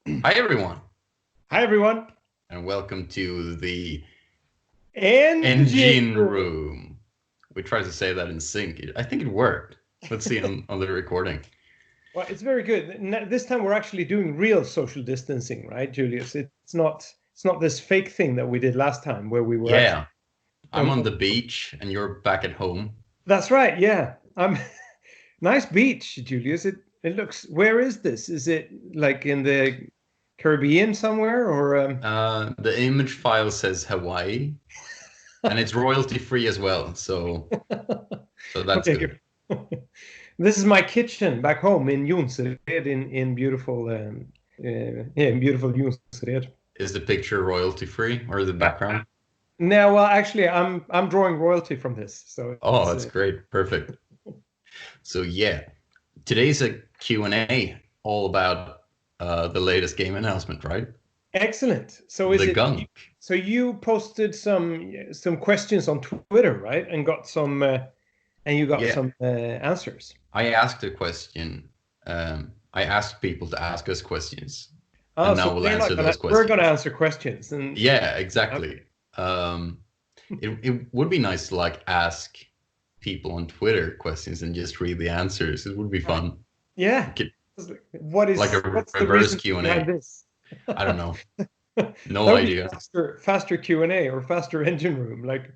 Hi, everyone, Hi everyone. and welcome to the Engine engine room. room. We tried to say that in sync. I think it worked. Let's see on the recording. Well, it's very good. This time we're actually doing real social distancing, right, Julius? It's not this fake thing that we did last time where we were actually. Yeah, I'm on the beach and you're back at home. That's right. Yeah. Nice beach, Julius. It looks. Where is this? Is it like in the Caribbean somewhere or? The image file says Hawaii, and it's royalty free as well, so that's Okay, good. good. This is my kitchen back home in Jonsered in beautiful in beautiful Jonsered. Is the picture royalty free or the background? No, well, actually, I'm drawing royalty from this, so Oh, it's that's great. Perfect. So yeah, today's a Q&A all about the latest game announcement, right? excellent. So is The it? Gunk. So you posted some questions on Twitter, right? And you got Yeah, some answers. I asked a question. I asked people to ask us questions, Oh, and so now we'll answer those we're gonna questions. answer questions, and Yeah, okay. exactly. It would be nice to like ask people on Twitter questions and just read the answers. It would be Right. fun. Yeah. Like a What's the reverse reason behind Q&A. this? I don't know. That No would be idea. faster Q&A or faster engine room, like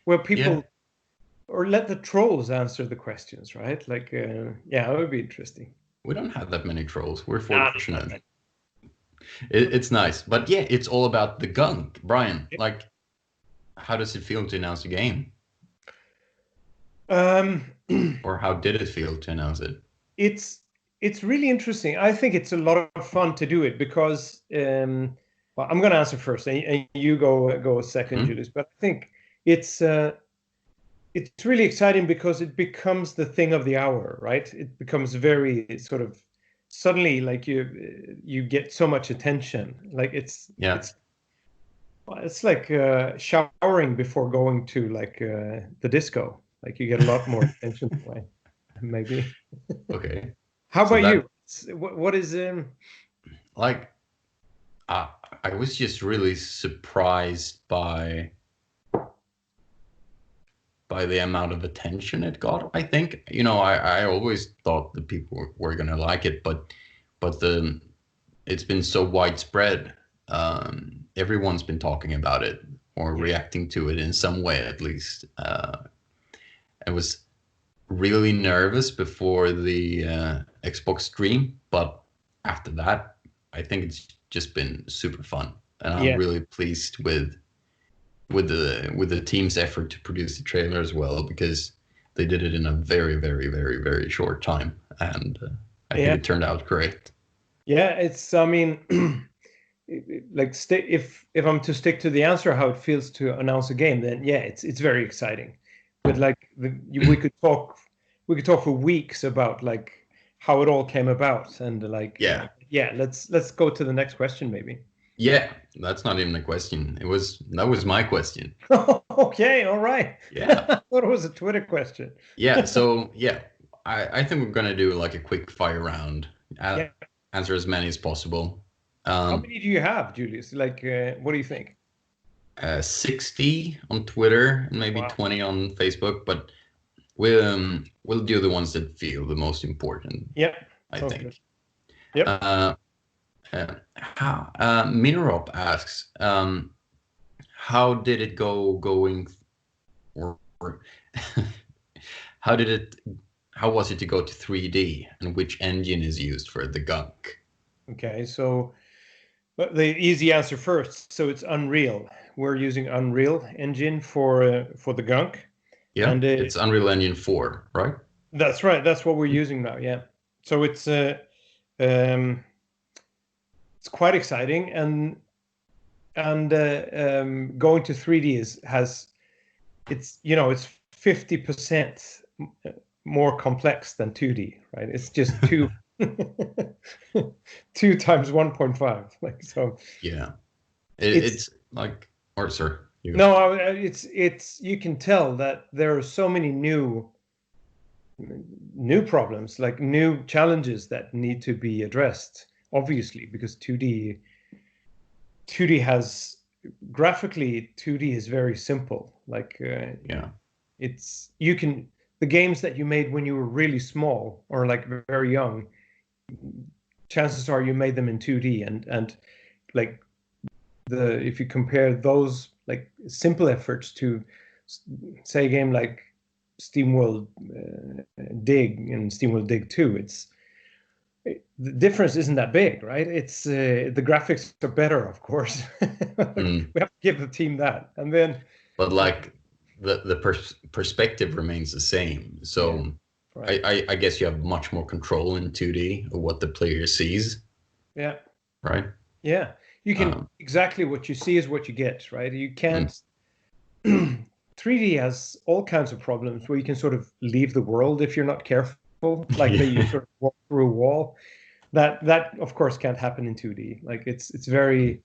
where Yeah, people or let the trolls answer the questions, right? Like, yeah, that would be interesting. we don't have that many trolls. We're Ah, fortunate. not It's nice, but yeah, it's all about the Gunk, Brian. bad. Like, how does it feel to announce a game, Um, or how did it feel to announce it? it's it's really interesting. I think it's a lot of fun to do it because well, I'm going to answer first, and you go second, Hmm? Julius. But I think it's uh, it's really exciting because it becomes the thing of the hour, right? It becomes very sort of suddenly like you get so much attention. Like Yeah. it's like showering before going to like the disco. Like you get a lot more attention that way, maybe. Okay. How So about you? that, What is like, I, I was just really surprised by the amount of attention it got. I think, I always thought the people were gonna like it, but it's been so widespread. Everyone's been talking about it or yeah, reacting to it in some way at least. I was really nervous before the Xbox stream, but after that, I think it's just been super fun, and I'm yeah, really pleased with the team's effort to produce the trailer as well because they did it in a very very very very short time, and I think yeah, it turned out great. yeah? It's I mean, like if I'm to stick to the answer how it feels to announce a game, then yeah, it's very exciting. But like we could talk for weeks about like how it all came about and like Yeah, yeah, let's go to the next question maybe. yeah, that's not even a question. That was my question. Okay, all right. Yeah, I thought it was a Twitter question. yeah. So yeah, I think we're gonna do like a quick fire round. Uh, Yeah. Answer as many as possible. How Um, many do you have, Julius? Like, what do you think? 60 on Twitter and maybe Wow. 20 on Facebook, but we'll do the ones that feel the most important, Yep. I Sounds good. think. Yep. Uh, Minrop asks, how did it go going, or how did it, how was it to go to 3D, and which engine is used for the gunk? Okay. So, but the easy answer first. So it's Unreal. We're using Unreal Engine for the Gunk, Yeah, and it's Unreal Engine 4, right? that's right. That's what we're using now. Yeah. So um, it's quite exciting, and going to 3D is has it's it's 50% more complex than 2D, right? It's just two 2 times 1.5. Like so, Yeah, it's it's like, or sir, you go. no, it's you can tell that there are so many new problems, like new challenges that need to be addressed. obviously, because 2D has graphically 2D is very simple. Like Yeah. it's the games that you made when you were really small or like very young, chances are you made them in 2D, and like if you compare those like simple efforts to say a game like SteamWorld Dig and SteamWorld Dig 2, the difference isn't that big, right? It's the graphics are better, of course. Mm. We have to give the team that, and then But like the perspective remains the same. So yeah, right. I guess you have much more control in 2D of what the player sees, Yeah, right? yeah. You can Um, exactly what you see is what you get, right? You mm. can't. 3D has all kinds of problems where you can sort of leave the world if you're not careful, like that you Yeah. sort of walk through a wall. That of course can't happen in 2D. Like it's very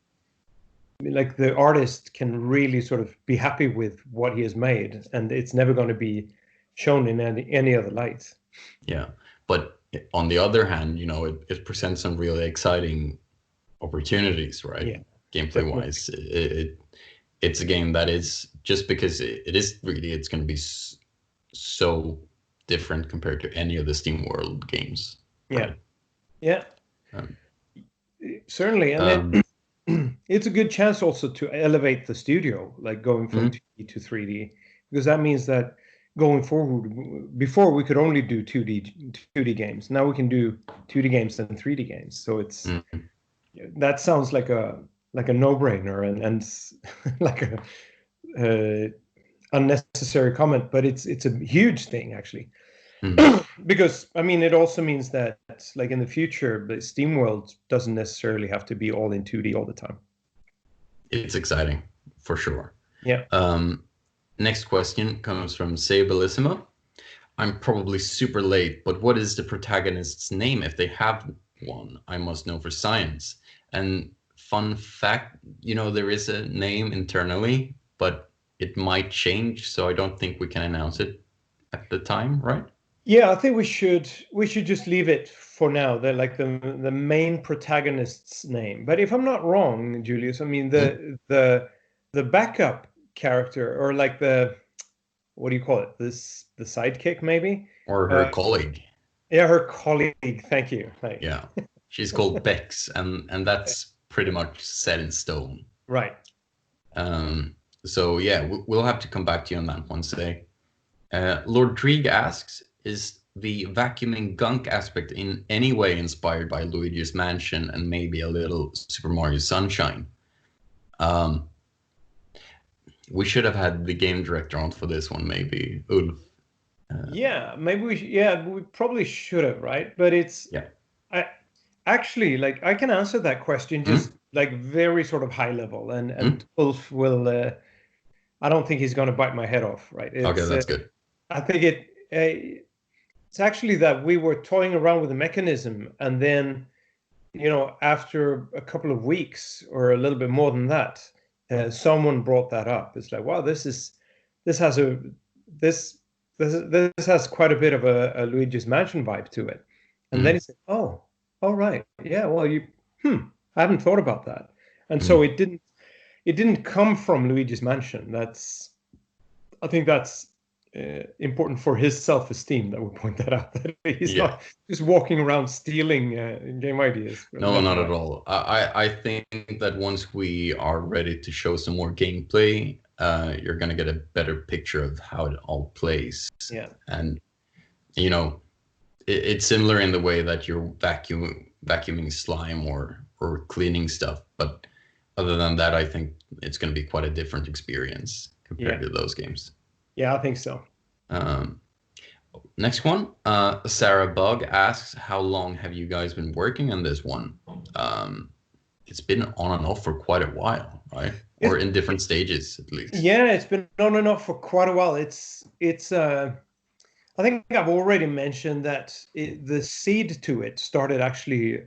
like the artist can really sort of be happy with what he has made, and it's never going to be shown in any other light. Yeah. But on the other hand, it presents some really exciting opportunities, right? Yeah, Gameplay definitely. wise, it's a game that is just because it is really, it's going to be so different compared to any of the SteamWorld games, Yeah, right? yeah, Um, certainly. And um, then it's a good chance also to elevate the studio, like going from mm, 2D to 3D, because that means that going forward, before we could only do 2D games. Now we can do 2D games and 3D games. So mm, that sounds like a no-brainer and like a uh, unnecessary comment, but it's a huge thing actually. mm. Because I mean, it also means that like in the future, the SteamWorld doesn't necessarily have to be all in 2D all the time. It's exciting for sure. Yeah. Um, Next question comes from Sabellissima. I'm probably super late, but what is the protagonist's name if they have one? I must know for science. And fun fact, there is a name internally, but it might change, so I don't think we can announce it at the time, right? Yeah, I think we should just leave it for now. The like the main protagonist's name. But if I'm not wrong, Julius, I mean Mm? the backup character, or like the, what do you call it? The sidekick maybe? Or Uh, her colleague. yeah, her colleague. Thank you. Like Yeah. She's called Bex, and that's pretty much set in stone. right. Um, so yeah, we'll have to come back to you on that one today. Lord Drieg asks, is the vacuuming gunk aspect in any way inspired by Luigi's Mansion and maybe a little Super Mario Sunshine? Um, we should have had the game director on for this one, maybe Ulf. Yeah, maybe yeah, we probably should have, right? But Yeah. I actually, like, I can answer that question Mm? just like very sort of high level, Mm? and Ulf will. I don't think he's going to bite my head off, right? Okay, that's good. I think it's actually that we were toying around with the mechanism, and then after a couple of weeks or a little bit more than that, someone brought that up. It's like, wow, this has a this this has quite a bit of a Luigi's Mansion vibe to it. And then he Mm? said, oh, all right, yeah, well, I haven't thought about that. And so Mm? it didn't come from Luigi's Mansion. I think that's important for his self-esteem that we point that out, that he's Yeah. not just walking around stealing game ideas No, left not and at right. all. I think that once we are ready to show some more gameplay, you're gonna get a better picture of how it all plays. Yeah, And you know, it's similar in the way that you're vacuuming slime or cleaning stuff. But other than that, I think it's gonna be quite a different experience compared yeah, to those games. yeah. I think so. Um, Next one, Sarah Bug asks, how long have you guys been working on this one? It's been on and off for quite a while, right? Or It, in different stages, at least. yeah, it's been on and off for quite a while. It's. I think I've already mentioned that the seed to it started actually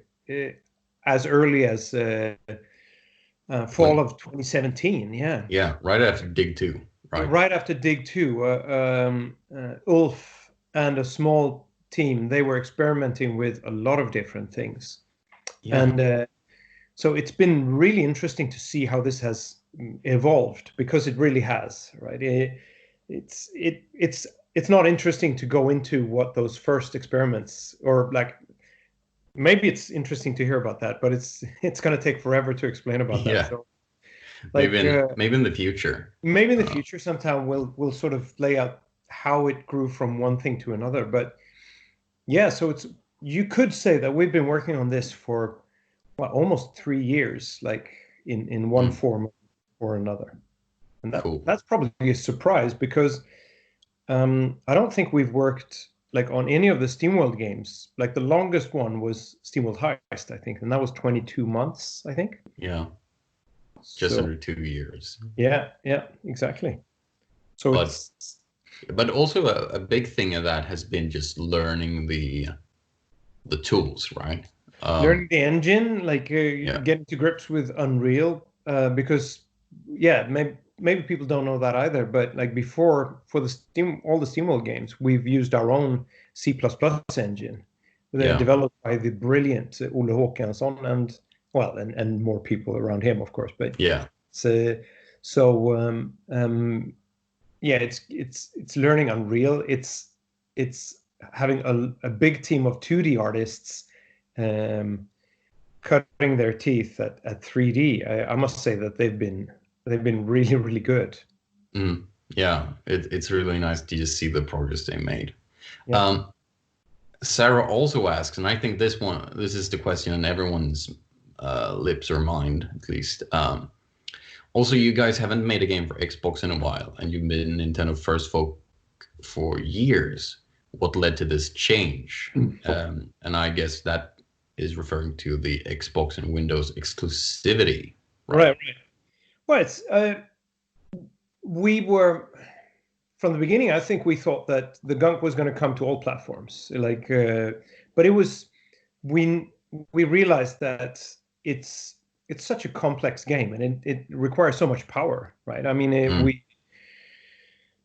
as early as fall When, of 2017. Yeah, yeah, right after Dig 2, right? right after Dig 2, Ulf and a small team, they were experimenting with a lot of different things. Yeah. And so it's been really interesting to see how this has evolved, because it really has, right? It's not interesting to go into what those first experiments, or like, maybe it's interesting to hear about that, but it's going to take forever to explain about that. Yeah. So Maybe like in the future. maybe in the future sometime we'll sort of lay out how it grew from one thing to another. But yeah, so it's, you could say that we've been working on this for, well, almost 3 years, like in one form or another. And Cool. that's probably a surprise, because I don't think we've worked like on any of the SteamWorld games. Like the longest one was SteamWorld Heist, I think, and that was 22 months, I think. Yeah. Just So under 2 years. yeah, exactly. So But it's also a big thing of that has been just learning the tools, right? learning the engine, like Yeah. getting to grips with Unreal, because yeah, maybe people don't know that either. But like before, for all the SteamWorld games, we've used our own C++ engine, Yeah. developed by the brilliant Ole Håkansson, and well, and more people around him, of course. But Yeah. so yeah, it's learning Unreal. It's having a big team of 2D artists cutting their teeth at 3D. I must say that they've been really, really good. Yeah. It's really nice to just see the progress they made. Yeah. Sarah also asks, and I think this is the question on everyone's lips or mind, at least. Also, you guys haven't made a game for Xbox in a while, and you've been Nintendo first folk for years. What led to this change? And I guess that is referring to the Xbox and Windows exclusivity, right? Right. Well, it's we were from the beginning. I think we thought that the Gunk was going to come to all platforms. Like, but it was we realized that it's such a complex game, and it requires so much power, right? I mean,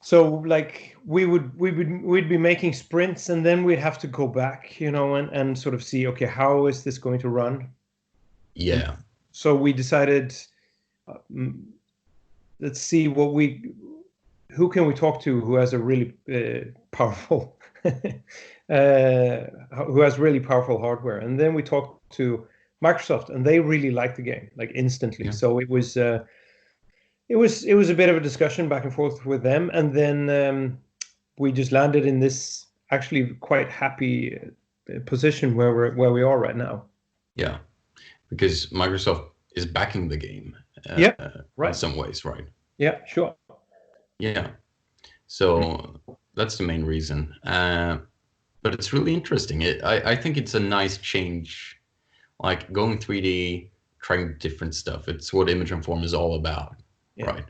so like we'd be making sprints, and then we'd have to go back, and sort of see, okay, how is this going to run? Yeah. So we decided, let's see who can we talk to who has a really powerful who has really powerful hardware. And then we talked to Microsoft, and they really liked the game, like instantly. Yeah. So it was a bit of a discussion back and forth with them, and then we just landed in this actually quite happy position where we are right now. Yeah, because Microsoft is backing the game. Yeah, right. In some ways, right? Yeah, sure. Yeah. So that's the main reason. But it's really interesting. I think it's a nice change, like going 3D, trying different stuff. It's what Image and Form is all about, right?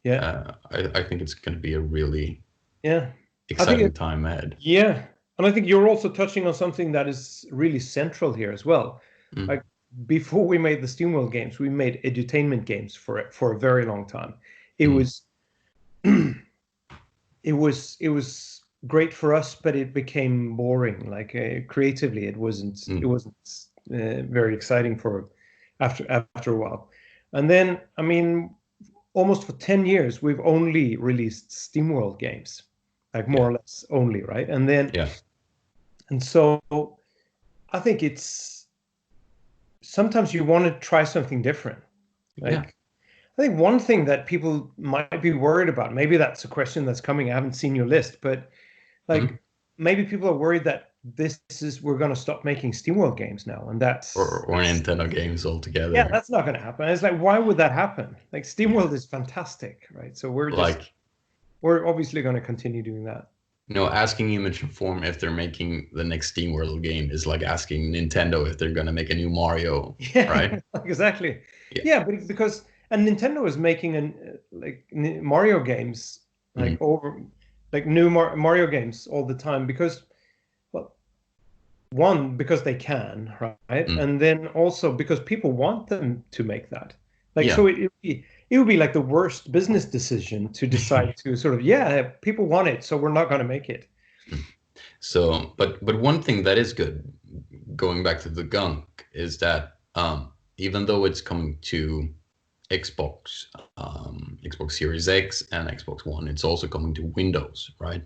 Yeah. I think it's going to be a really exciting time ahead. Yeah. And I think you're also touching on something that is really central here as well. Like before we made the SteamWorld games, we made edutainment games for a very long time. It was it was great for us, but it became boring. Like creatively, it wasn't very exciting for after a while. And then, I mean, almost for 10 years, we've only released SteamWorld games, like more or less only, right? And then, and so I think it's sometimes you want to try something different. Like, I think one thing that people might be worried about, maybe that's a question that's coming. I haven't seen your list, but like maybe people are worried that we're going to stop making SteamWorld games now, and that's or Nintendo games altogether. Yeah, that's not going to happen. It's like, why would that happen? Like, SteamWorld is fantastic, right? So we're obviously going to continue doing that. Asking Image and Form if they're making the next SteamWorld game is like asking Nintendo if they're going to make a new Mario, right? Exactly. Yeah, but because Nintendo is making like Mario games, like new Mario games all the time, because, well, one, because they can, right? And then also because people want them to make that. Like, so it would be like the worst business decision to decide to sort of, people want it, so we're not going to make it. So, but one thing that is good, going back to the gunk, is that even though it's coming to Xbox, Xbox Series X and Xbox One, it's also coming to Windows, right?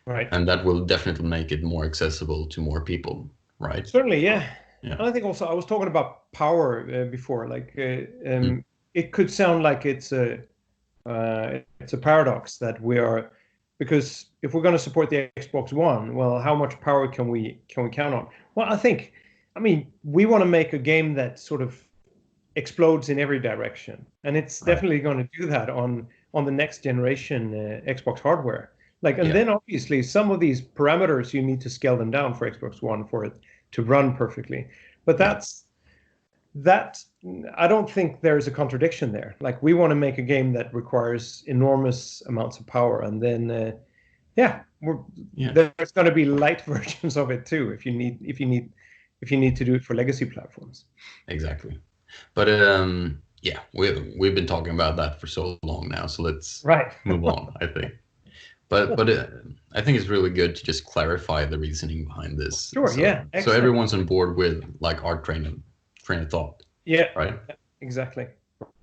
Right. And that will definitely make it more accessible to more people, right? Certainly, yeah. Yeah. And I think also I was talking about power before. Like, Mm. it could sound like it's a paradox that we are, because if we're going to support the Xbox One, well, how much power can we count on? Well, I mean, we want to make a game that sort of explodes in every direction, and it's Right. definitely going to do that on the next generation Xbox hardware. Like, and Yeah. then obviously some of these parameters you need to scale them down for Xbox One for it to run perfectly. But Yeah. that I don't think there's a contradiction there. Like, we want to make a game that requires enormous amounts of power, and then yeah, there's going to be light versions of it too if you need to do it for legacy platforms. Exactly. But yeah, we've been talking about that for so long now, so let's Right. move on, I think. But I think it's really good to just clarify the reasoning behind this. Sure. Yeah. So Excellent. everyone's on board with like our train of thought. Yeah. Right. Exactly.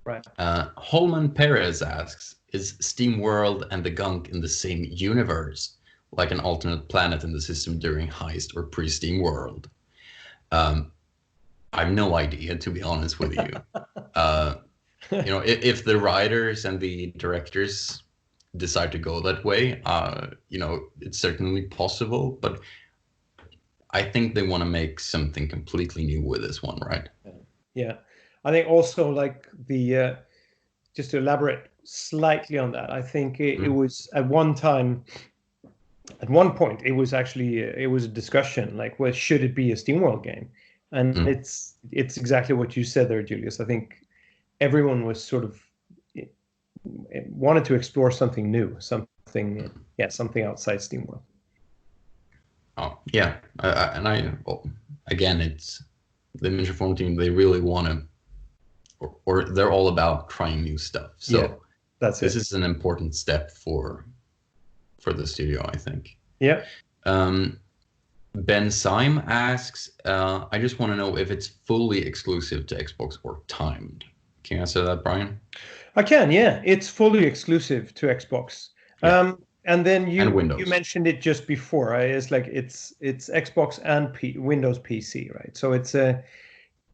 Right. Holman Perez asks, "Is SteamWorld and The Gunk in the same universe, like an alternate planet in the system during Heist or pre-SteamWorld?" I have no idea, to be honest with you. You know, if the writers and the directors decide to go that way, you know, it's certainly possible, but I think they want to make something completely new with this one, right? Yeah. I think also, like, the just to elaborate slightly on that, I think it was at one point, it was actually it was a discussion like, well, should it be a SteamWorld game? And it's exactly what you said there, Julius. I think everyone was sort of wanted to explore something new, something outside SteamWorld. Oh yeah, well, again, it's the Metroidvania team. They really want to, or they're all about trying new stuff. So yeah, this is an important step for the studio, I think. Yeah. Ben Syme asks, I just want to know if it's fully exclusive to Xbox or timed. Can you answer that, Brian? I can, yeah. It's fully exclusive to Xbox. Yeah. And then you Windows. You mentioned it just before. Right? It's like it's Xbox and Windows PC, right? So it's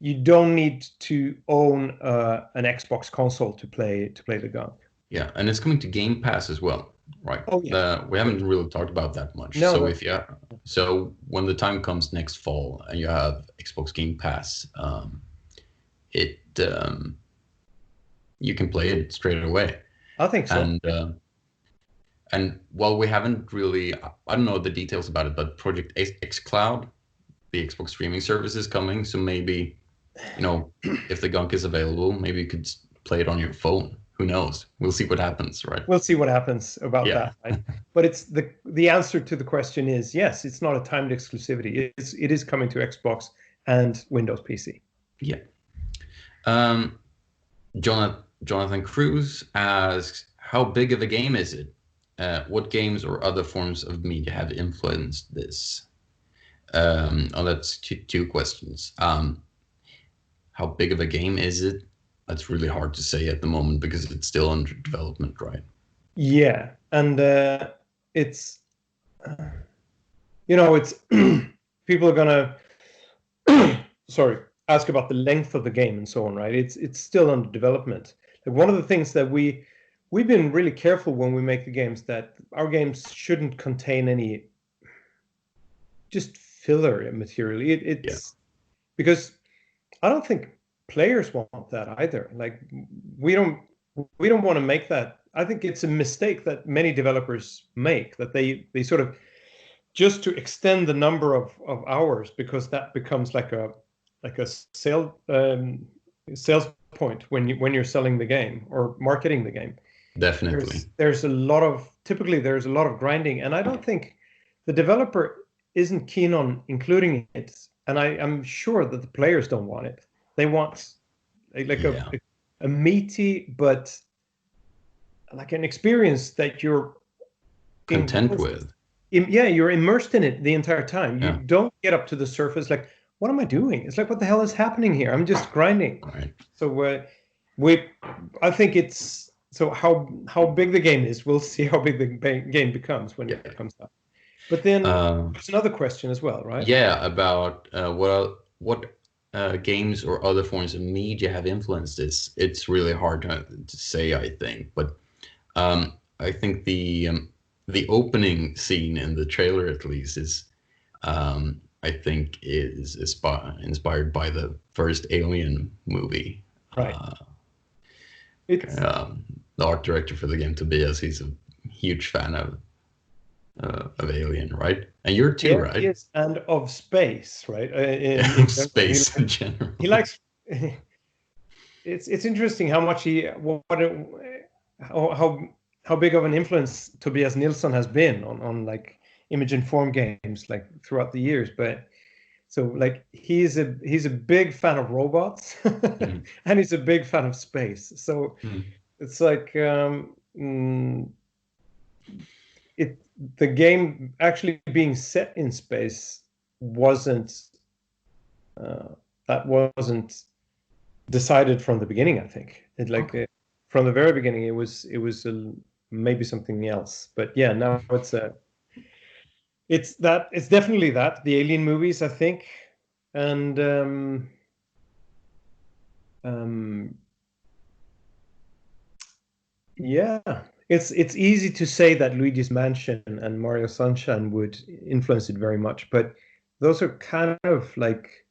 you don't need to own an Xbox console to play The Gunk. Yeah, and it's coming to Game Pass as well, right? Oh yeah. We haven't really talked about that much. No, so so when the time comes next fall and you have Xbox Game Pass, you can play it straight away. I think so. And while we haven't really, I don't know the details about it, but Project xCloud, the Xbox streaming service, is coming. So maybe, you know, if The Gunk is available, maybe you could play it on your phone. Who knows? We'll see what happens, right? We'll see what happens about that. Right? But it's the answer to the question is yes. It's not a timed exclusivity. It is coming to Xbox and Windows PC. Yeah. Jonathan Cruz asks, how big of a game is it? What games or other forms of media have influenced this? That's two questions. How big of a game is it? That's really hard to say at the moment because it's still under development, right? Yeah, and it's it's people are gonna ask about the length of the game and so on, right? It's still under development. Like, one of the things that we've been really careful when we make the games, that our games shouldn't contain any just filler material. It's because I don't think players want that either. Like, we don't want to make that. I think it's a mistake that many developers make, that they sort of, just to extend the number of hours, because that becomes like a sales point when you're selling the game or marketing the game. Definitely. There's a lot of grinding, and I don't think the developer isn't keen on including it, and I'm sure that the players don't want it. They want a meaty, but like an experience that you're content with. You're immersed in it the entire time. You don't get up to the surface like, what am I doing? It's like, what the hell is happening here? I'm just grinding. Right. So I think it's so how big the game is. We'll see how big the game becomes when it comes out. But then there's another question as well, right? Yeah, about what games or other forms of media have influenced this. It's really hard to say, I think, but I think the opening scene in the trailer, at least, is I think is inspired by the first Alien movie. Right. The art director for the game, Tobias, he's a huge fan of Alien, right? And you're too, right? Yes, and of space, right? Of space in general. He likes. It's interesting how much how big of an influence Tobias Nilsson has been on like image informed games like throughout the years. But so like he's a big fan of robots, and he's a big fan of space. So it's like the game actually being set in space wasn't decided from the beginning. I think from the very beginning it was maybe something else. But yeah, now it's definitely that the Alien movies, I think, and yeah. It's easy to say that Luigi's Mansion and Mario Sunshine would influence it very much, but those are kind of like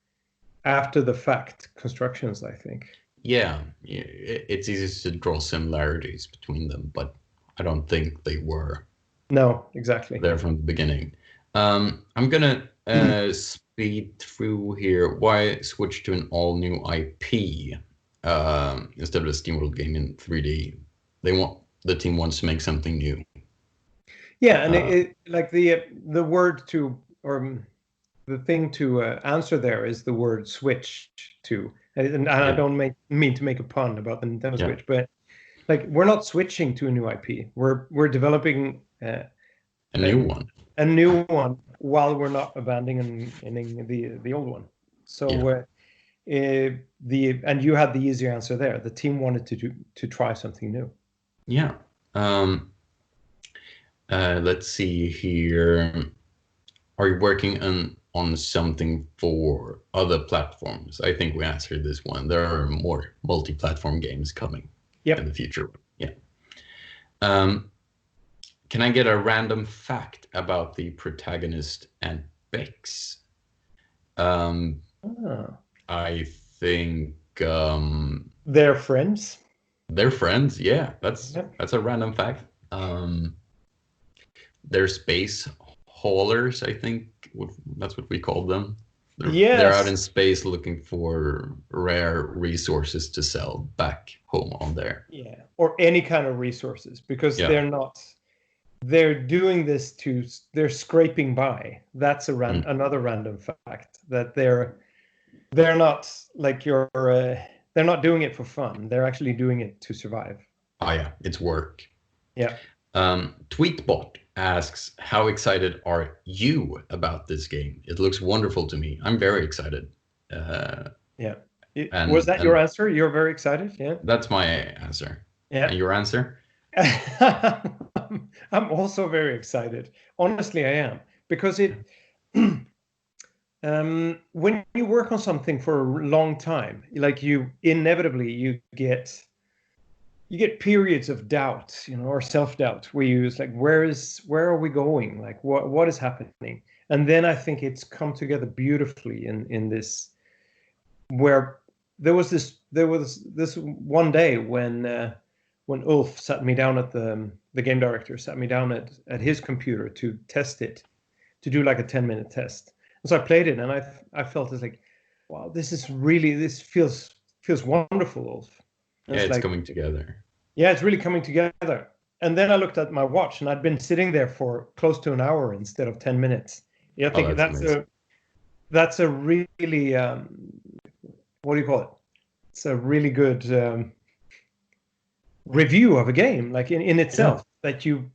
after the fact constructions, I think. Yeah, it's easy to draw similarities between them, but I don't think they were. No, exactly. There from the beginning. I'm gonna speed through here. Why switch to an all-new IP instead of a SteamWorld game in 3D? The team wants to make something new. Yeah, and it like the word to, or the thing to answer there is the word switch to, and I don't mean to make a pun about the Nintendo Switch, but like we're not switching to a new IP. We're developing a new one while we're not abandoning the old one. So and you had the easier answer there. The team wanted to try something new. Yeah. Let's see here. Are you working on something for other platforms? I think we answered this one. There are more multi-platform games coming in the future. Yeah. Can I get a random fact about the protagonist and Bex? I think they're friends. They're friends, yeah. That's a random fact. They're space haulers, I think. That's what we call them. They're out in space looking for rare resources to sell back home on there. Yeah, or any kind of resources, because they're doing this they're scraping by. That's another random fact, that they're not like they're not doing it for fun. They're actually doing it to survive. Oh yeah, it's work. Yeah. Tweetbot asks, how excited are you about this game? It looks wonderful to me. I'm very excited. Was that your answer? You're very excited? Yeah. That's my answer. Yeah. And your answer? I'm also very excited. Honestly, I am. Because when you work on something for a long time, like you get periods of doubt, or self-doubt, where you like, where are we going? Like, what is happening? And then I think it's come together beautifully in this, where there was this one day when Ulf sat me down the game director sat me down at his computer to test it, to do like a 10-minute test. And so I played it, and I felt it's like, wow, this feels wonderful, Ulf. And it's coming together. Yeah, it's really coming together. And then I looked at my watch, and I'd been sitting there for close to an hour instead of 10 minutes. Yeah, I think that's a really what do you call it? It's a really good review of a game, like in itself, that you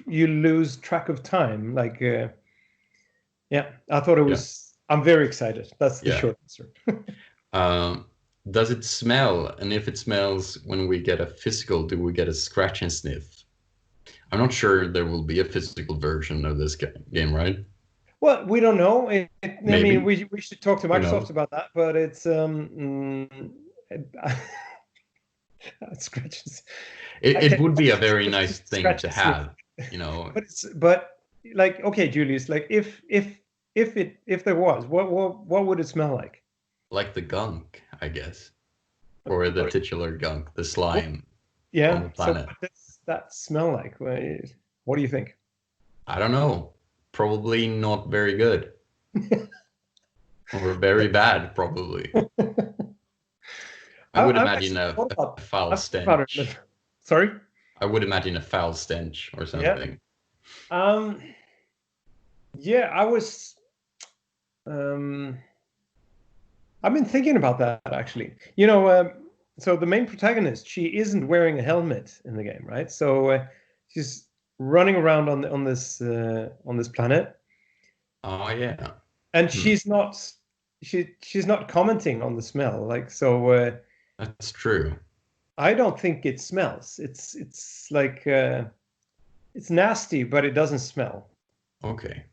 lose track of time. Like, I thought it was I'm very excited. That's the Yeah. short answer. Does it smell? And if it smells, when we get a physical, do we get a scratch and sniff? I'm not sure there will be a physical version of this game, right? Well, we don't know. I mean, Maybe. we should talk to Who Microsoft knows? about that, but it's scratches. It would be a very It's nice just thing scratch to and sniff. have, you know, But like, okay, Julius, like if there was, what would it smell like? like the gunk, I guess, or the What, titular gunk, the what, slime on yeah. the So planet. what does that smell like? What do you think? I don't know. Probably not very good, or very bad, probably. I would I've imagine actually thought a about foul I've thought about it. stench. Sorry? I would imagine a foul stench or Yeah. something. Um, yeah, I was um I've been thinking about that actually. So the main protagonist, she isn't wearing a helmet in the game, right? So she's running around on this planet, Oh yeah. and Hmm. she's not commenting on the smell. Like so, That's true. I don't think it smells. It's like it's nasty, but it doesn't smell. Okay.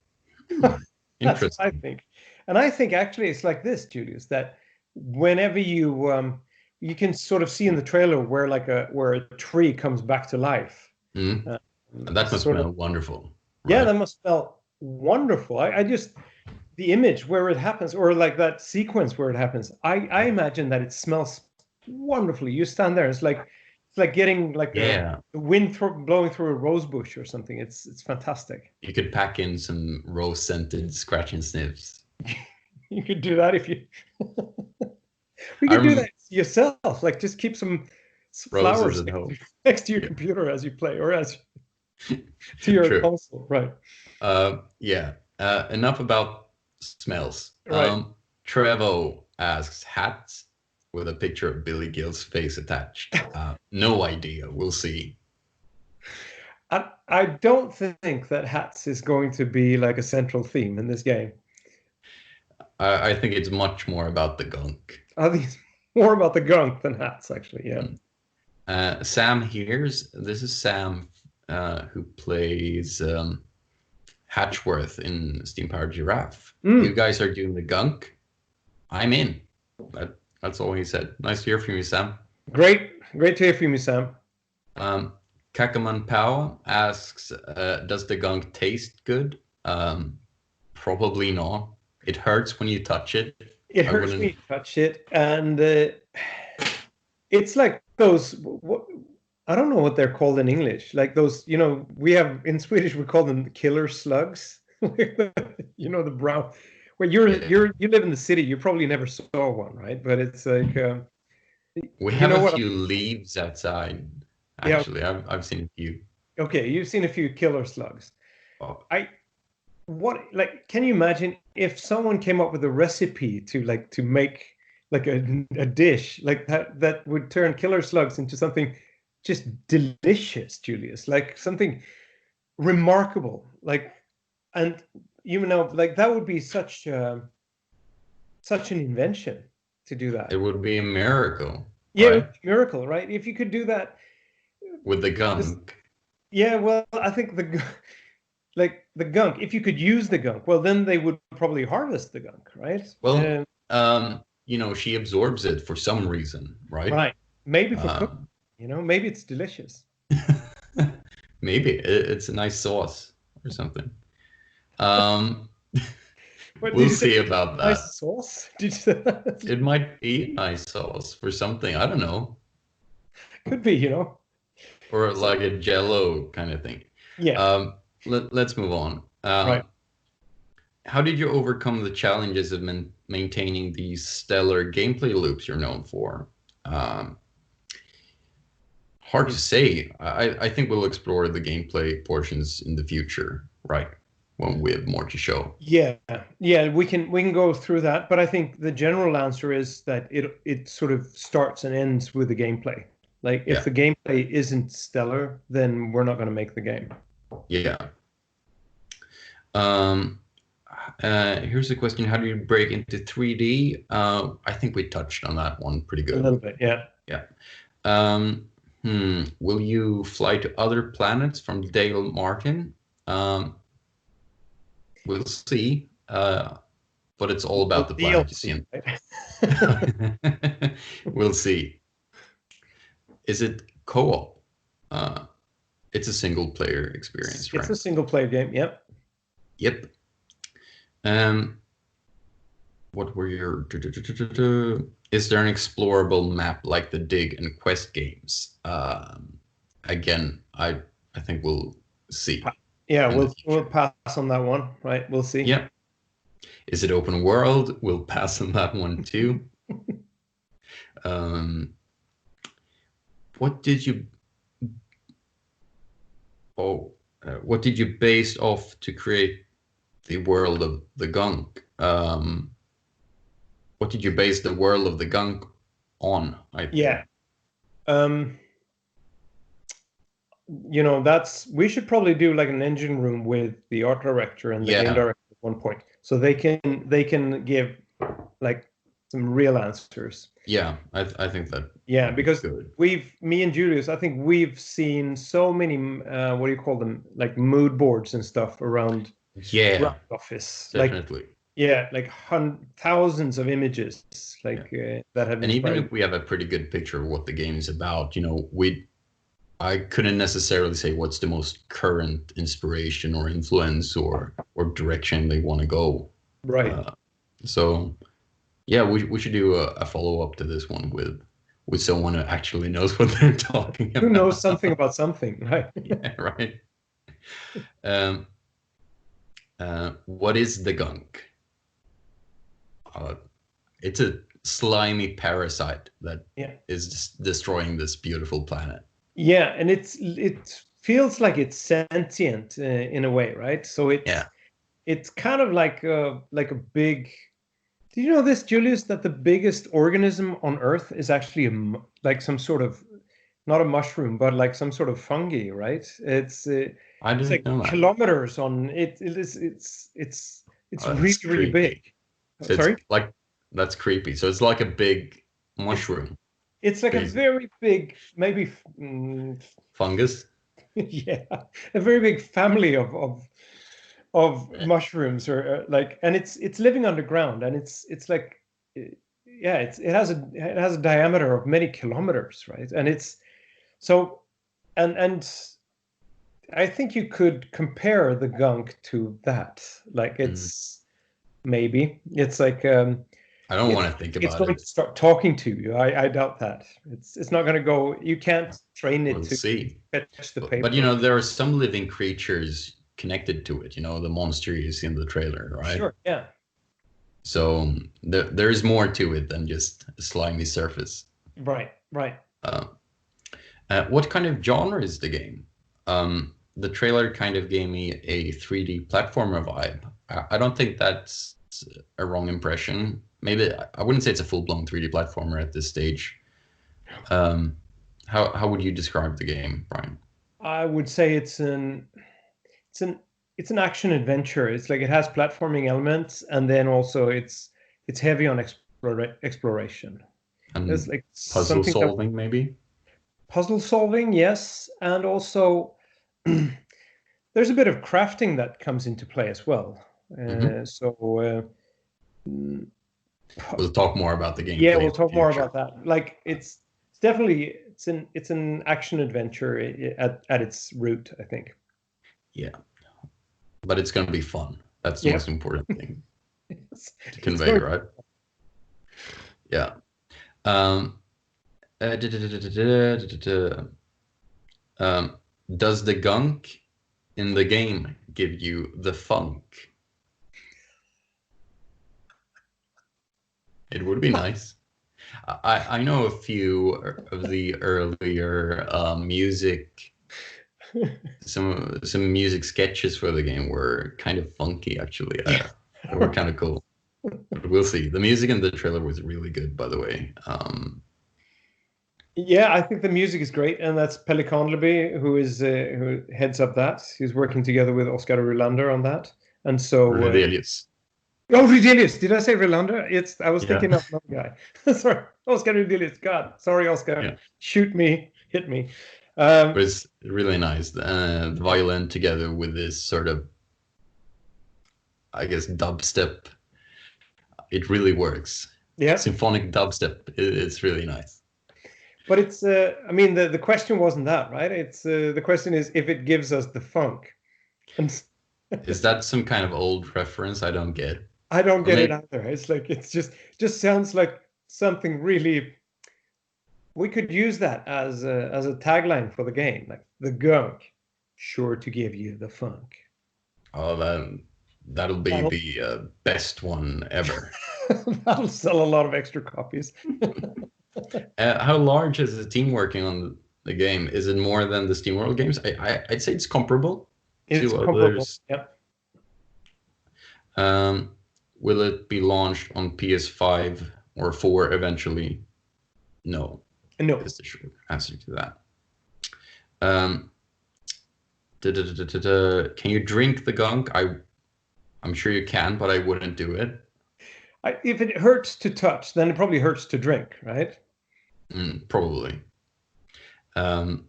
Hmm. That's what I Interesting. think. And I think actually it's like this, Julius, that whenever you can sort of see in the trailer where a tree comes back to life. Hmm. Uh, And that must sort of smell wonderful, yeah, right? that must smell wonderful. I just the image where it happens, or like that sequence where it happens, I imagine that it smells wonderfully. You stand there, it's like getting like a Yeah. wind blowing through a rose bush or something. It's fantastic. You could pack in some rose scented scratch and sniffs. You could do that if you we I could do rem that yourself. Like just keep some roses flowers at home. next to your Yeah. computer as you play, or as to your True. console. Right. Yeah. Enough about smells. Right. Trevo asks hats with a picture of Billy Gill's face attached. No idea. We'll see. I don't think that hats is going to be like a central theme in this game. I think it's much more about the gunk. I think it's more about the gunk than hats, actually. Yeah. Sam hears. This is Sam who plays Hatchworth in Steam Powered Giraffe. You Mm, guys are doing the gunk. I'm in. That's all he said. Nice to hear from you, Sam. great to hear from you, Sam. Kakaman Pao asks, does the gunk taste good? Probably not. It hurts when you touch it. It I hurts when wouldn't. you touch it, and it's like those. I don't know what they're called in English. Like those, we have in Swedish we call them killer slugs. The brown. Where Yeah. you live in the city, you probably never saw one, right? But it's like, We you have know a what? few leaves outside. Yeah. Actually, I've seen a few. Okay, you've seen a few killer slugs. Oh, I what like can you imagine if someone came up with a recipe to make like a dish like that would turn killer slugs into something just delicious, Julius, like something remarkable, like, and like that would be such an invention to do it that. would be a miracle, Yeah, it would right? be a miracle, right? If you could do that. With the Just gunk. yeah, well, I think like the gunk, if you could use the gunk, well, then they would probably harvest the gunk, right? Well, she absorbs it for some reason, right? Right. Maybe for cooking, Um, maybe it's delicious. maybe it's a nice sauce or something. Um, What did we'll you say? see about that. Nice sauce? Did you say that? It might be nice sauce for something. I don't know, Could be. or So like a Jello kind of thing. yeah, Let's move on. right. How did you overcome the challenges of maintaining these stellar gameplay loops you're known for? Um, Hard to say. I think we'll explore the gameplay portions in the future, right? When we have more to show. Yeah, yeah, we can go through that, but I think the general answer is that it sort of starts and ends with the gameplay. Like if Yeah, the gameplay isn't stellar, then we're not going to make the game. yeah. Um, Here's a question: how do you break into 3D? I think we touched on that one pretty A good. little bit, yeah. Yeah. Will you fly to other planets from Dale Martin? We'll see. But it's all about the planet you see. Right? We'll see. Is it co-op? It's a single player experience, right? It's a single player game, yep. Yep. What were your... Is there an explorable map like the Dig and Quest games? Again, I think we'll see. Yeah, we'll pass on that one, right? We'll see. Yeah. Is it open world? We'll pass on that one too. What did you base off to create the world of the Gunk? What did you base the world of the Gunk on? Yeah. You know, we should probably do like an engine room with the art director and the game director at one point, so they can give like some real answers. Yeah, I think that. Yeah, because me and Julius, I think we've seen so many what do you call them, like mood boards and stuff around. Yeah, around the office, definitely. Like thousands of images, like that have. And even if we have a pretty good picture of what the game is about, you know, I couldn't necessarily say what's the most current inspiration or influence or direction they want to go. Right. So, yeah, we should do a follow-up to this one with someone who actually knows what they're talking about. Who knows something about something, right? Yeah, right. What is the Gunk? It's a slimy parasite that is just destroying this beautiful planet. Yeah, and it feels like it's sentient in a way, right? So it's kind of like a big. Do you know this, Julius? That the biggest organism on Earth is actually like some sort of, not a mushroom, but like some sort of fungi, right? It's like know that. Kilometers on it. It's really big. So sorry, like that's creepy. So it's like a big mushroom. It's like a very big, maybe fungus. Yeah, a very big family of mushrooms, or like, and it's living underground, and it's like, yeah, it has a diameter of many kilometers, right? And it's so, and I think you could compare the Gunk to that. Like it's maybe it's like. I don't want to think about it. It's going to start talking to you. I doubt that. It's not going to go. You can't train it to fetch the paper. But you know, there are some living creatures connected to it. You know, the monster you see in the trailer, right? Sure. Yeah. So there is more to it than just a slimy surface. Right. Right. What kind of genre is the game? The trailer kind of gave me a 3D platformer vibe. I don't think that's a wrong impression. Maybe I wouldn't say it's a full-blown 3D platformer at this stage. How would you describe the game, Brian? I would say it's an action adventure. It's like it has platforming elements, and then also it's heavy on exploration. And there's like puzzle solving, maybe. Puzzle solving, yes, and also there's a bit of crafting that comes into play as well. So. We'll talk more about the game. Yeah, we'll talk more about that. Like it's definitely it's an action adventure at its root, I think. Yeah, but it's going to be fun. That's the most important thing to convey, right? Yeah. Does the Gunk in the game give you the funk? It would be nice. I know a few of the earlier music, some music sketches for the game were kind of funky, actually. They were kind of cool. But we'll see. The music in the trailer was really good, by the way. Yeah, I think the music is great, and that's Pelle Conleby, who heads up that. He's working together with Oscar Rulander on that, and so Oh, Redelius. Did I say Relander? I was Yeah. thinking of another guy. Sorry, Oscar Redelius. God, sorry, Oscar. Yeah. Shoot me, hit me. But it's really nice. The violin together with this sort of, I guess, dubstep. It really works. Yeah. Symphonic dubstep. It's really nice. But it's, I mean, the question wasn't that, right? It's the question is if it gives us the funk. And Is that some kind of old reference I don't get? I don't Or get it maybe either. It's like it's just sounds like something really. We could use that as a tagline for the game, like the gunk, sure to give you the funk. oh that'll be That'll the best one ever. that'll sell a lot of extra copies. How large is the team working on the game? Is it more than the SteamWorld games? I'd say it's comparable It's to comparable. others. Yep. Will it be launched on PS5 or 4 eventually? No, No. is the short answer to that. Um, Can you drink the gunk? I'm sure you can, but I wouldn't do it. If it hurts to touch, then it probably hurts to drink, right? Probably. Um,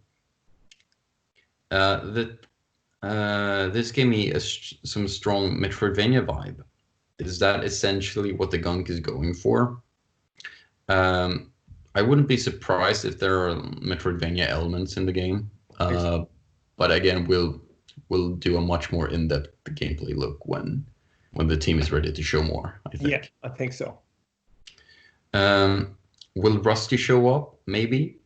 this gave me some strong Metroidvania vibe. Is that essentially what the gunk is going for? I wouldn't be surprised if there are Metroidvania elements in the game, but again, we'll do a much more in-depth gameplay look when the team is ready to show more, I think. Yeah, I think so. Will Rusty show up? Maybe.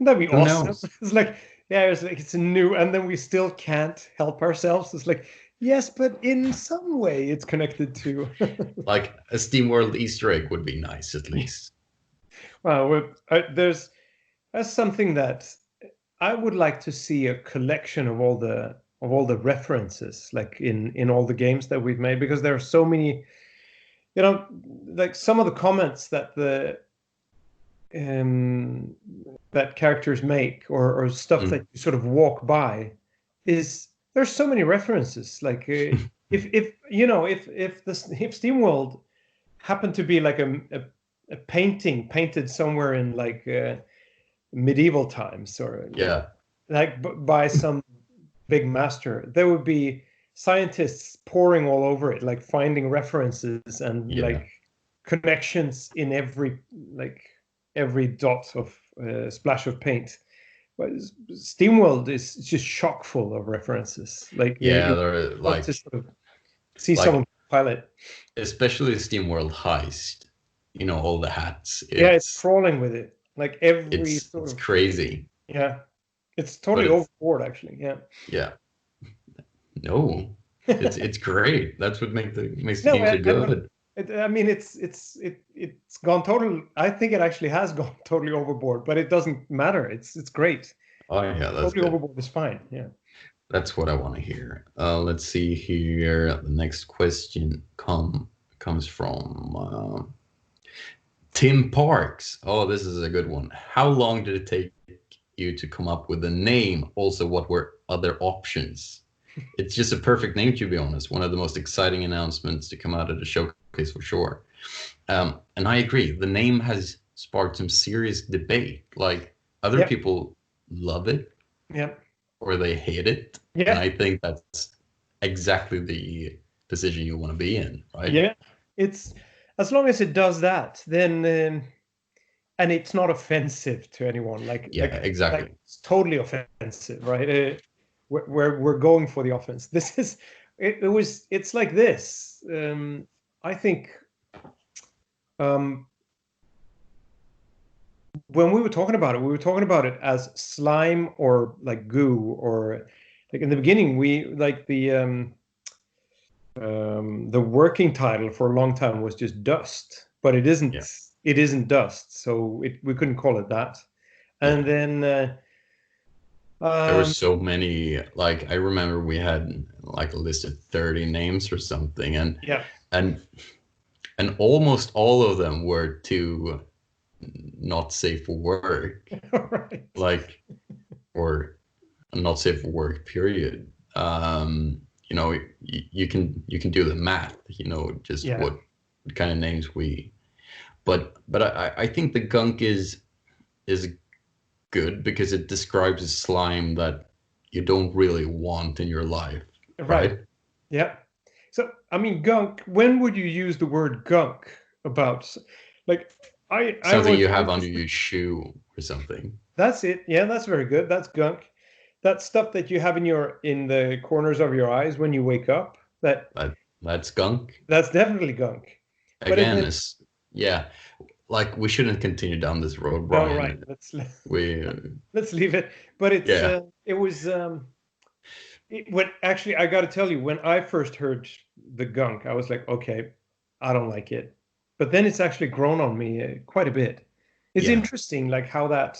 That'd be Who awesome. knows? It's like, yeah, it's like it's a new, and then we still can't help ourselves. It's like, yes, but in some way it's connected to. Like a SteamWorld Easter egg would be nice, at least. Well, that's something that I would like to see a collection of all the references, like in all the games that we've made, because there are so many. You know, like some of the comments that that characters make or stuff that you sort of walk by is there's so many references. Like if you know if SteamWorld happened to be like a painting painted somewhere in like medieval times or Yeah. like by some big master, there would be scientists pouring all over it, like finding references and like connections in every dot of splash of paint. But SteamWorld is just chock full of references. Like they're like to sort of see someone pilot, especially SteamWorld Heist. You know, all the hats. it's crawling with it. Like every it's crazy. Yeah, it's totally overboard actually. Yeah. No, it's great. That's what makes the games so good. I mean, it's gone total. I think it actually has gone totally overboard, but it doesn't matter. It's great. Oh yeah, that's totally good. Overboard is fine. Yeah, that's what I want to hear. Let's see here. The next question comes from Tim Parks. Oh, this is a good one. How long did it take you to come up with a name? Also, what were other options? It's just a perfect name, to be honest. One of the most exciting announcements to come out of the showcase for sure. And I agree. The name has sparked some serious debate. Like other people love it, or they hate it. And I think that's exactly the position you want to be in, right? Yeah, it's as long as it does that, then and it's not offensive to anyone. Exactly. Like, it's totally offensive, right? We're going for the offense. This is it's like this. I think when we were talking about it as slime or like goo, or like in the beginning we like the working title for a long time was just dust, but it isn't. It isn't dust, so we couldn't call it that. And then there were so many. Like I remember we had like a list of 30 names or something, and almost all of them were too not safe for work, right? Like, or not safe for work. Period. you know, you can do the math, you know, just Yeah. what kind of names we. But I think the gunk is good because it describes a slime that you don't really want in your life, Right. right? Yeah. So, I mean, gunk, when would you use the word gunk about, like, I Something was you have under interested. your shoe or something. That's it. Yeah, that's very good. That's gunk. That stuff that you have in the corners of your eyes when you wake up. That's gunk. That's definitely gunk. But is Again, it? is yeah. Like we shouldn't continue down this road, No, right. Brian. Let's We let's leave it. But yeah. it was when actually I got to tell you, when I first heard the gunk, I was like, okay, I don't like it. But then it's actually grown on me quite a bit. It's Yeah. interesting, like how that,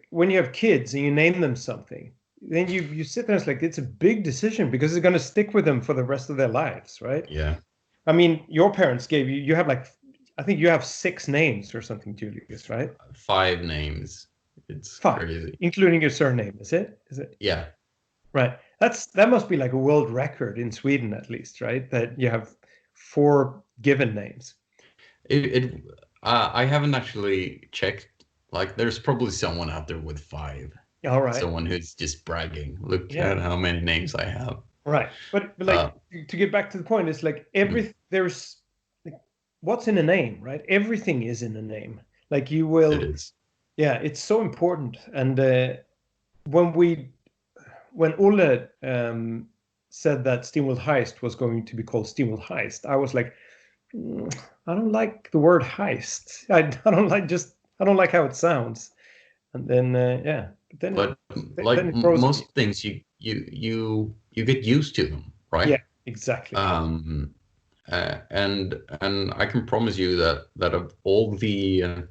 when you have kids and you name them something, then you sit there and it's like it's a big decision because it's going to stick with them for the rest of their lives, right? Yeah. I mean, your parents gave you have like, I think you have 6 names or something, Julius, right? 5 names. It's 5, crazy. including your surname, is it? Is it? Yeah. Right. That must be like a world record in Sweden, at least, right? That you have 4 given names. It I haven't actually checked. Like, there's probably someone out there with 5. All right. Someone who's just bragging. Look Yeah. at how many names I have. Right. But Uh, like to get back to the point, it's like mm, there's like, what's in a name, right? Everything is in a name. Like you it will, is. yeah, it's so important. And when we when Olle said that SteamWorld Heist was going to be called SteamWorld Heist, I was like, "Mm, I don't like the word heist. I don't like how it sounds." And then yeah, but But then like it grows on you. most things, you get used to them, Yeah, right? exactly. Um, and I can promise you that of all the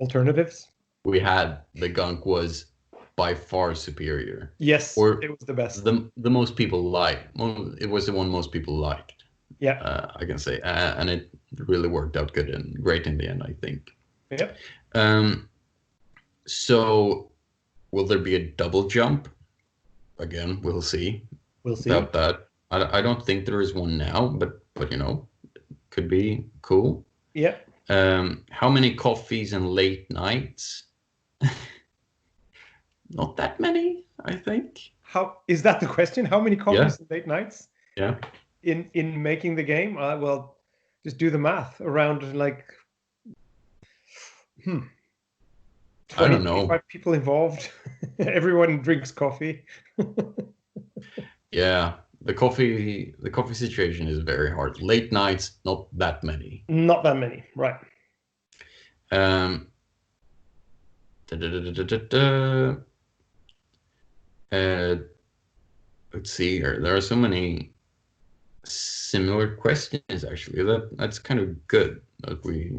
Alternatives. we had, the gunk was by far superior, Yes, or it was the best. the most people liked. It was the one most people liked. Yeah. I can say, and it really worked out good and great in the end, I think. Yep. Um, so will there be a double jump? Again, we'll see We'll see. about that. I don't think there is one now, but you know, could be cool. Yep. How many coffees and late nights? Not that many, I think. How is that the question? How many Yeah, coffees and late nights yeah. in making the game? Well, just do the math around like hmm, I 20, don't know. 25 people involved. Everyone drinks coffee. Yeah, the coffee situation is very hard. Late nights, not that many. Not that many, right? Um, da, da, da, da, da, da. Uh, let's see here. There are so many similar questions actually. That's kind of good that we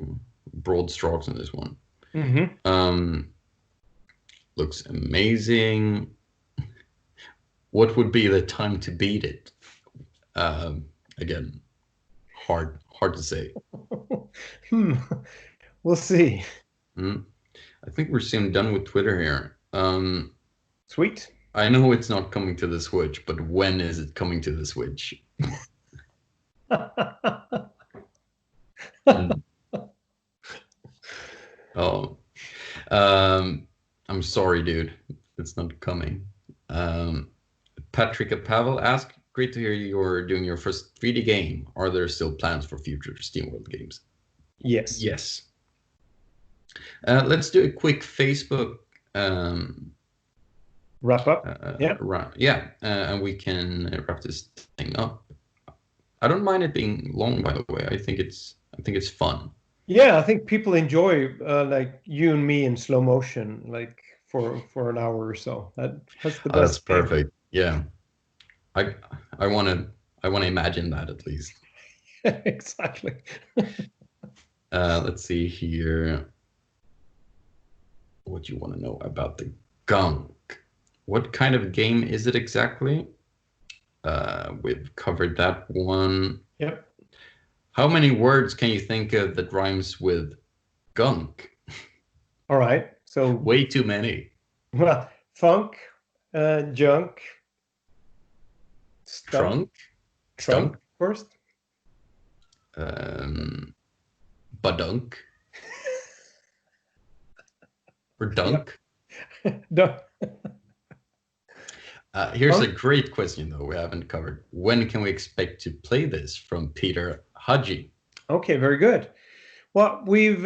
broad strokes in this one. Mm-hmm. Looks amazing. What would be the time to beat it? Again, hard to say. Hmm. We'll see. Mm. I think we're soon done with Twitter here. Sweet. I know it's not coming to the Switch, but when is it coming to the Switch? Mm. Oh, I'm sorry, dude. It's not coming. Um, Patrick Pavel asked, "Great to hear you're doing your first 3D game. Are there still plans for future SteamWorld games?" Yes. Yes. Let's do a quick Facebook um, Wrap up. Yeah. round. Yeah, and we can wrap this thing up. I don't mind it being long, by the way. I think it's fun. Yeah, I think people enjoy like you and me in slow motion, like for an hour or so. That's the Oh, that's best game. perfect. Yeah, I I want to imagine that at least. Exactly. Let's see here. What you want to know about the gunk? What kind of game is it exactly? We've covered that one. Yep. How many words can you think of that rhymes with gunk? All right. So, Way too many. well, funk, Junk. Trunk. Trunk Stunk. first. Badunk. Or Yep. dunk. Dunk. Here's a great question, though, we haven't covered. When can we expect to play this? From Peter Haji. Okay, very good. Well, we've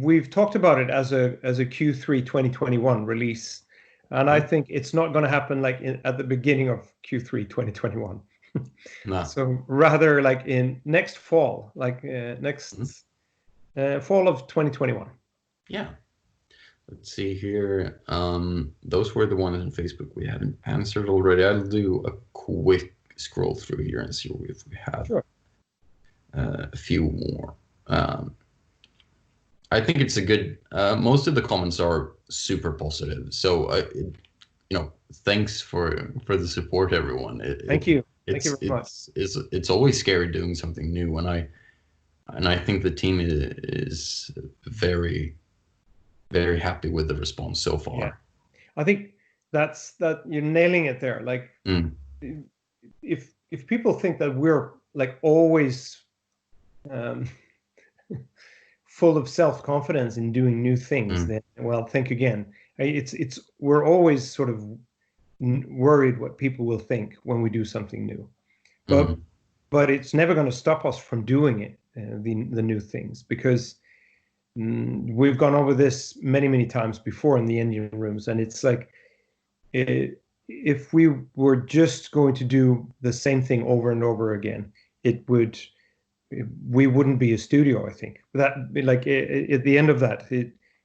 we've talked about it as a Q3 2021 release, and I think it's not going to happen like at the beginning of Q3 2021. No. So rather like in next fall, like next fall of 2021. Yeah. Let's see here. Those were the ones on Facebook we haven't answered already. I'll do a quick scroll through here and see if we have a few more. I think it's a good. Most of the comments are super positive. So, thanks for the support, everyone. Thank you. Thank you very much. It's always scary doing something new, and I think the team is very, very happy with the response so far. Yeah. I think that you're nailing it there. Like, if people think that we're like always full of self-confidence in doing new things, then well, think again. We're always sort of worried what people will think when we do something new, but it's never going to stop us from doing it, the new things, because we've gone over this many times before in the engine rooms, and it's like if we were just going to do the same thing over and over again, we wouldn't be a studio. I think that, like, at the end of that,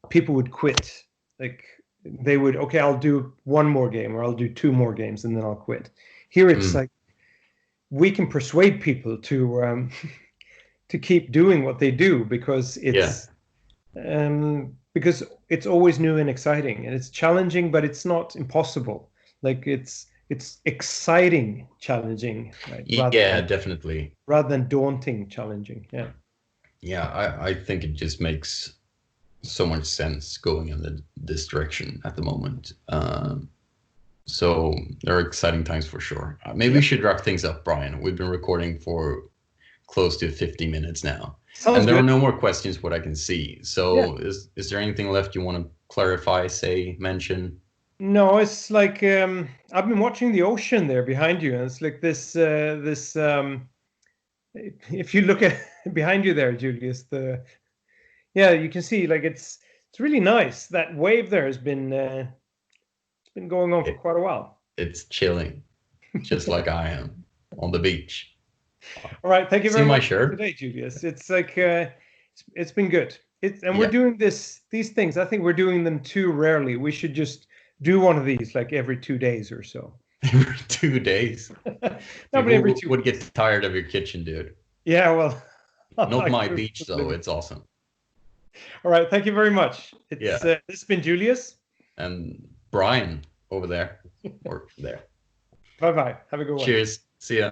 people would quit. Like, they would, okay, I'll do one more game, or I'll do two more games, and then I'll quit. Here it's like we can persuade people to keep doing what they do, because it's because it's always new and exciting, and it's challenging, but it's not impossible. Like, it's exciting, challenging, right? Definitely. Rather than daunting, challenging. I think it just makes so much sense going in this direction at the moment. So there are exciting times for sure. Maybe we should wrap things up, Brian. We've been recording for close to 50 minutes now. Sounds there good. are no more questions, what I can see. So is there anything left you want to clarify, say, mention? No, it's like I've been watching the ocean there behind you, and it's like this if you look at behind you there, Julius, you can see, like, it's really nice. That wave there has been it's been going on for quite a while. It's chilling, just like I am on the beach. All right, thank you very much for today, Julius. It's like it's been good. We're doing these things. I think we're doing them too rarely. We should just do one of these like every 2 days or so. Every 2 days. Nobody every 2 would get tired of your kitchen, dude. Yeah, well, not my beach though. It's awesome. All right, thank you very much. This has been Julius and Brian over there or there. Bye. Have a good one. Cheers. See ya.